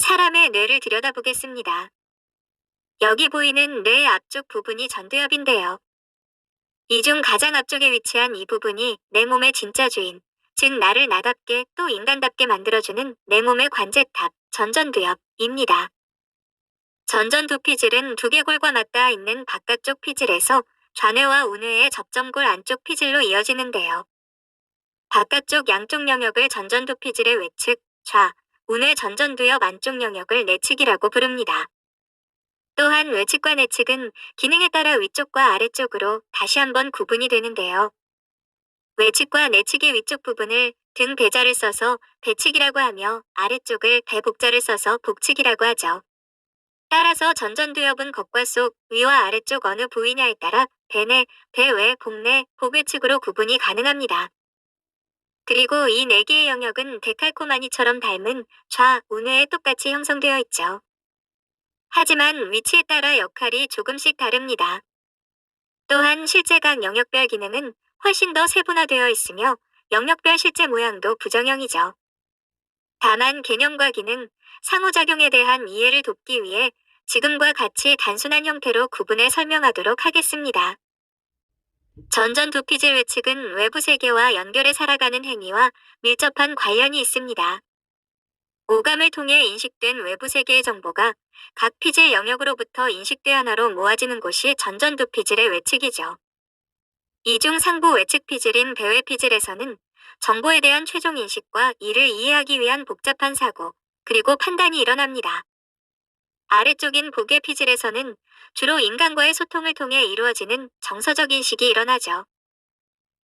사람의 뇌를 들여다보겠습니다. 여기 보이는 뇌 앞쪽 부분이 전두엽인데요. 이 중 가장 앞쪽에 위치한 이 부분이 내 몸의 진짜 주인, 즉 나를 나답게 또 인간답게 만들어주는 내 몸의 관제탑, 전전두엽입니다. 전전두피질은 두개골과 맞닿아 있는 바깥쪽 피질에서 좌뇌와 우뇌의 접점골 안쪽 피질로 이어지는데요. 바깥쪽 양쪽 영역을 전전두피질의 외측, 좌, 우뇌 전전두엽 안쪽 영역을 내측이라고 부릅니다. 또한 외측과 내측은 기능에 따라 위쪽과 아래쪽으로 다시 한번 구분이 되는데요. 외측과 내측의 위쪽 부분을 등 배자를 써서 배측이라고 하며 아래쪽을 배복자를 써서 복측이라고 하죠. 따라서 전전두엽은 겉과 속, 위와 아래쪽 어느 부위냐에 따라 배내, 배외, 복내, 복외측으로 구분이 가능합니다. 그리고 이 네 개의 영역은 데칼코마니처럼 닮은 좌, 우뇌에 똑같이 형성되어 있죠. 하지만 위치에 따라 역할이 조금씩 다릅니다. 또한 실제 각 영역별 기능은 훨씬 더 세분화되어 있으며 영역별 실제 모양도 부정형이죠. 다만 개념과 기능, 상호작용에 대한 이해를 돕기 위해 지금과 같이 단순한 형태로 구분해 설명하도록 하겠습니다. 전전두피질 외측은 외부 세계와 연결해 살아가는 행위와 밀접한 관련이 있습니다. 오감을 통해 인식된 외부 세계의 정보가 각 피질 영역으로부터 인식대 하나로 모아지는 곳이 전전두피질의 외측이죠. 이 중 상부 외측 피질인 배외 피질에서는 정보에 대한 최종 인식과 이를 이해하기 위한 복잡한 사고, 그리고 판단이 일어납니다. 아래쪽인 복외 피질에서는 주로 인간과의 소통을 통해 이루어지는 정서적 인식이 일어나죠.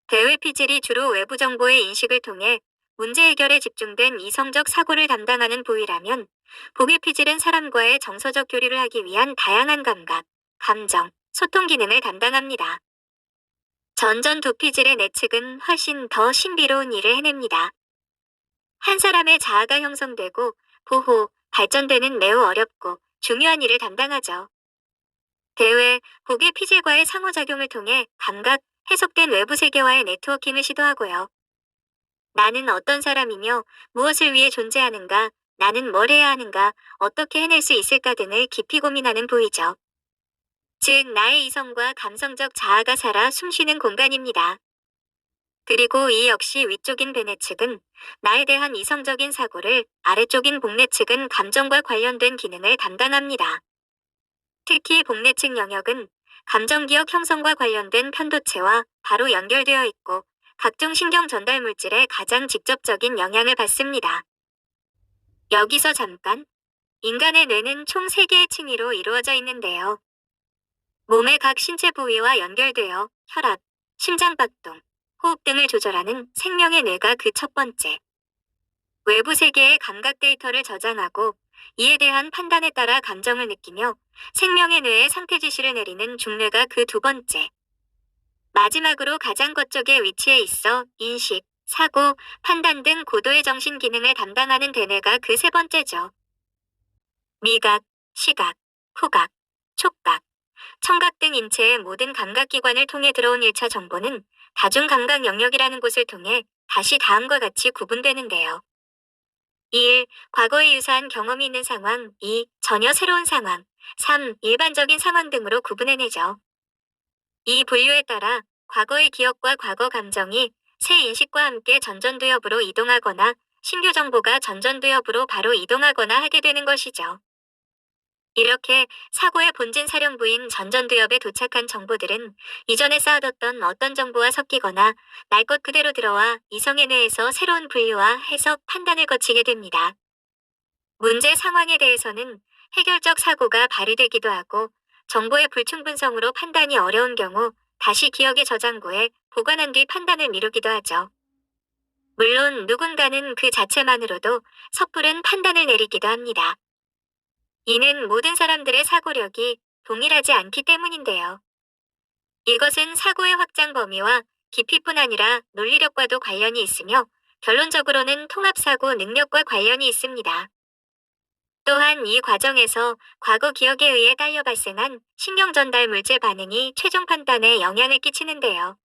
배외 피질이 주로 외부 정보의 인식을 통해 문제 해결에 집중된 이성적 사고를 담당하는 부위라면 복외 피질은 사람과의 정서적 교류를 하기 위한 다양한 감각, 감정, 소통 기능을 담당합니다. 전전두피질의 내측은 훨씬 더 신비로운 일을 해냅니다. 한 사람의 자아가 형성되고 보호, 발전되는 매우 어렵고 중요한 일을 담당하죠. 배외, 복외 피질과의 상호작용을 통해 감각, 해석된 외부 세계와의 네트워킹을 시도하고요. 나는 어떤 사람이며 무엇을 위해 존재하는가, 나는 뭘 해야 하는가, 어떻게 해낼 수 있을까 등을 깊이 고민하는 부위죠. 즉, 나의 이성과 감성적 자아가 살아 숨쉬는 공간입니다. 그리고 이 역시 위쪽인 배내측은 나에 대한 이성적인 사고를, 아래쪽인 복내측은 감정과 관련된 기능을 담당합니다. 특히 복내측 영역은 감정기억 형성과 관련된 편도체와 바로 연결되어 있고 각종 신경 전달 물질에 가장 직접적인 영향을 받습니다. 여기서 잠깐, 인간의 뇌는 총 3개의 층위로 이루어져 있는데요. 몸의 각 신체 부위와 연결되어 혈압, 심장박동, 호흡 등을 조절하는 생명의 뇌가 그 첫 번째. 외부 세계의 감각 데이터를 저장하고 이에 대한 판단에 따라 감정을 느끼며 생명의 뇌에 상태 지시를 내리는 중뇌가 그 두 번째. 마지막으로 가장 겉쪽에 위치해 있어 인식, 사고, 판단 등 고도의 정신 기능을 담당하는 대뇌가 그 세 번째죠. 미각, 시각, 후각, 촉각, 청각 등 인체의 모든 감각기관을 통해 들어온 1차 정보는 다중감각 영역이라는 곳을 통해 다시 다음과 같이 구분되는데요. 1. 과거에 유사한 경험이 있는 상황. 2. 전혀 새로운 상황. 3. 일반적인 상황 등으로 구분해내죠. 이 분류에 따라 과거의 기억과 과거 감정이 새 인식과 함께 전전두엽으로 이동하거나 신규 정보가 전전두엽으로 바로 이동하거나 하게 되는 것이죠. 이렇게 사고의 본진 사령부인 전전두엽에 도착한 정보들은 이전에 쌓아뒀던 어떤 정보와 섞이거나 날 것 그대로 들어와 이성의 뇌에서 새로운 분류와 해석, 판단을 거치게 됩니다. 문제 상황에 대해서는 해결적 사고가 발휘되기도 하고 정보의 불충분성으로 판단이 어려운 경우 다시 기억의 저장고에 보관한 뒤 판단을 미루기도 하죠. 물론 누군가는 그 자체만으로도 섣부른 판단을 내리기도 합니다. 이는 모든 사람들의 사고력이 동일하지 않기 때문인데요. 이것은 사고의 확장 범위와 깊이뿐 아니라 논리력과도 관련이 있으며 결론적으로는 통합사고 능력과 관련이 있습니다. 또한 이 과정에서 과거 기억에 의해 딸려 발생한 신경전달 물질 반응이 최종 판단에 영향을 끼치는데요.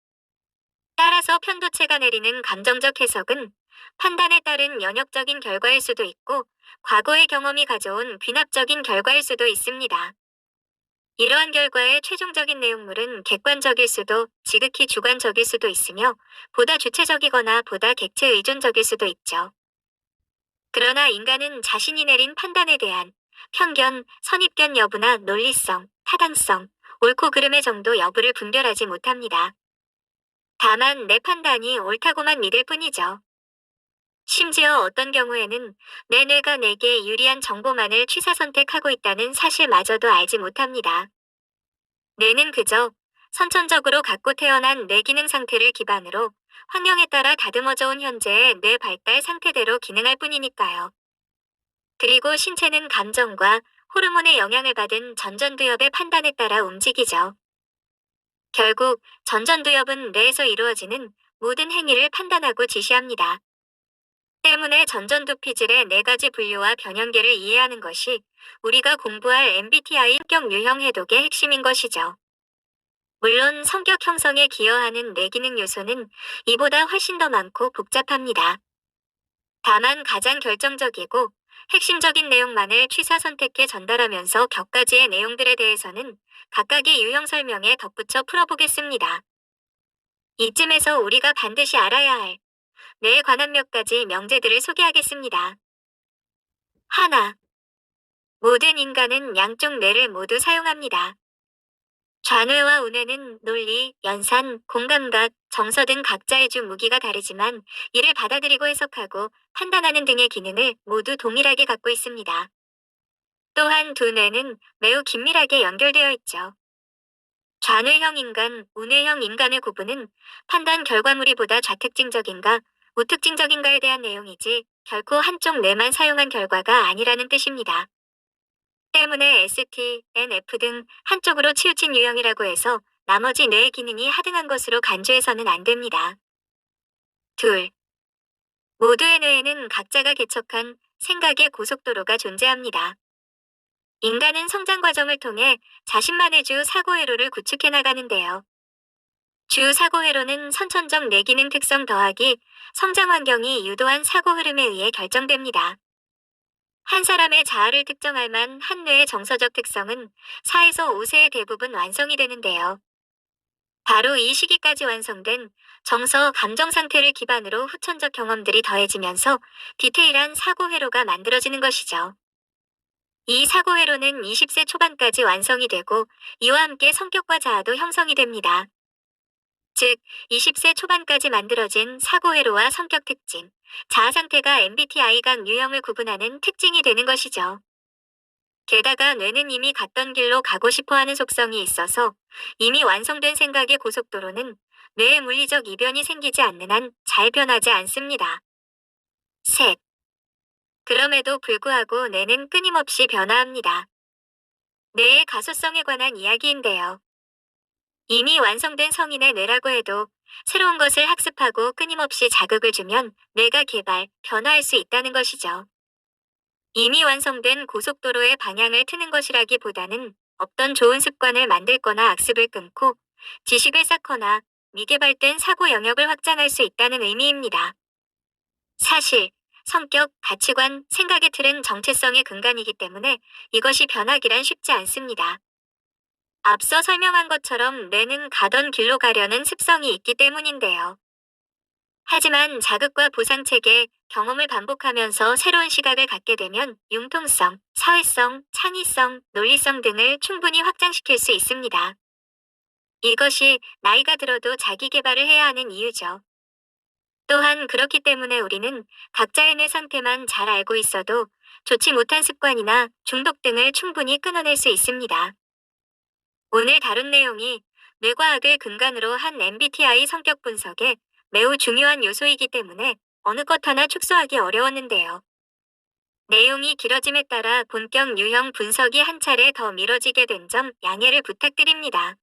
따라서 편도체가 내리는 감정적 해석은 판단에 따른 연역적인 결과일 수도 있고, 과거의 경험이 가져온 귀납적인 결과일 수도 있습니다. 이러한 결과의 최종적인 내용물은 객관적일 수도 지극히 주관적일 수도 있으며 보다 주체적이거나 보다 객체 의존적일 수도 있죠. 그러나 인간은 자신이 내린 판단에 대한 편견, 선입견 여부나 논리성, 타당성, 옳고 그름의 정도 여부를 분별하지 못합니다. 다만 내 판단이 옳다고만 믿을 뿐이죠. 심지어 어떤 경우에는 내 뇌가 내게 유리한 정보만을 취사 선택하고 있다는 사실마저도 알지 못합니다. 뇌는 그저 선천적으로 갖고 태어난 뇌 기능 상태를 기반으로 환경에 따라 다듬어져 온 현재의 뇌 발달 상태대로 기능할 뿐이니까요. 그리고 신체는 감정과 호르몬의 영향을 받은 전전두엽의 판단에 따라 움직이죠. 결국 전전두엽은 뇌에서 이루어지는 모든 행위를 판단하고 지시합니다. 때문에 전전두피질의 네 가지 분류와 변형계를 이해하는 것이 우리가 공부할 MBTI 성격 유형 해독의 핵심인 것이죠. 물론 성격 형성에 기여하는 뇌기능 요소는 이보다 훨씬 더 많고 복잡합니다. 다만 가장 결정적이고 핵심적인 내용만을 취사 선택해 전달하면서 몇 가지의 내용들에 대해서는 각각의 유형 설명에 덧붙여 풀어보겠습니다. 이쯤에서 우리가 반드시 알아야 할 뇌에 관한 몇 가지 명제들을 소개하겠습니다. 하나, 모든 인간은 양쪽 뇌를 모두 사용합니다. 좌뇌와 우뇌는 논리, 연산, 공감각, 정서 등 각자의 주 무기가 다르지만 이를 받아들이고 해석하고 판단하는 등의 기능을 모두 동일하게 갖고 있습니다. 또한 두 뇌는 매우 긴밀하게 연결되어 있죠. 좌뇌형 인간, 우뇌형 인간의 구분은 판단 결과물이 보다 좌특징적인가, 우특징적인가에 대한 내용이지 결코 한쪽 뇌만 사용한 결과가 아니라는 뜻입니다. 때문에 ST, NF 등 한쪽으로 치우친 유형이라고 해서 나머지 뇌의 기능이 하등한 것으로 간주해서는 안 됩니다. 둘, 모두의 뇌에는 각자가 개척한 생각의 고속도로가 존재합니다. 인간은 성장 과정을 통해 자신만의 주 사고회로를 구축해 나가는데요. 주 사고회로는 선천적 뇌기능 특성 더하기 성장 환경이 유도한 사고 흐름에 의해 결정됩니다. 한 사람의 자아를 특정할 만 한 뇌의 정서적 특성은 4에서 5세의 대부분 완성이 되는데요. 바로 이 시기까지 완성된 정서, 감정 상태를 기반으로 후천적 경험들이 더해지면서 디테일한 사고 회로가 만들어지는 것이죠. 이 사고 회로는 20세 초반까지 완성이 되고 이와 함께 성격과 자아도 형성이 됩니다. 즉, 20세 초반까지 만들어진 사고 회로와 성격 특징, 자아 상태가 MBTI각 유형을 구분하는 특징이 되는 것이죠. 게다가 뇌는 이미 갔던 길로 가고 싶어하는 속성이 있어서 이미 완성된 생각의 고속도로는 뇌의 물리적 이변이 생기지 않는 한 잘 변하지 않습니다. 셋. 그럼에도 불구하고 뇌는 끊임없이 변화합니다. 뇌의 가소성에 관한 이야기인데요. 이미 완성된 성인의 뇌라고 해도 새로운 것을 학습하고 끊임없이 자극을 주면 뇌가 개발, 변화할 수 있다는 것이죠. 이미 완성된 고속도로의 방향을 트는 것이라기보다는 없던 좋은 습관을 만들거나 악습을 끊고 지식을 쌓거나 미개발된 사고 영역을 확장할 수 있다는 의미입니다. 사실, 성격, 가치관, 생각의 틀은 정체성의 근간이기 때문에 이것이 변하기란 쉽지 않습니다. 앞서 설명한 것처럼 뇌는 가던 길로 가려는 습성이 있기 때문인데요. 하지만 자극과 보상 체계, 경험을 반복하면서 새로운 시각을 갖게 되면 융통성, 사회성, 창의성, 논리성 등을 충분히 확장시킬 수 있습니다. 이것이 나이가 들어도 자기 개발을 해야 하는 이유죠. 또한 그렇기 때문에 우리는 각자의 뇌 상태만 잘 알고 있어도 좋지 못한 습관이나 중독 등을 충분히 끊어낼 수 있습니다. 오늘 다룬 내용이 뇌과학을 근간으로 한 MBTI 성격 분석에 매우 중요한 요소이기 때문에 어느 것 하나 축소하기 어려웠는데요. 내용이 길어짐에 따라 본격 유형 분석이 한 차례 더 미뤄지게 된 점 양해를 부탁드립니다.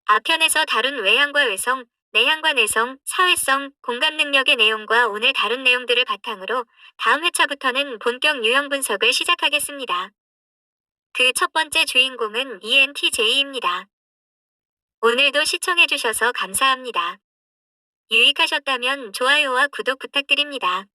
앞편에서 다룬 외향과 외성, 내향과 내성, 사회성, 공감 능력의 내용과 오늘 다룬 내용들을 바탕으로 다음 회차부터는 본격 유형 분석을 시작하겠습니다. 그 첫 번째 주인공은 ENTJ입니다. 오늘도 시청해주셔서 감사합니다. 유익하셨다면 좋아요와 구독 부탁드립니다.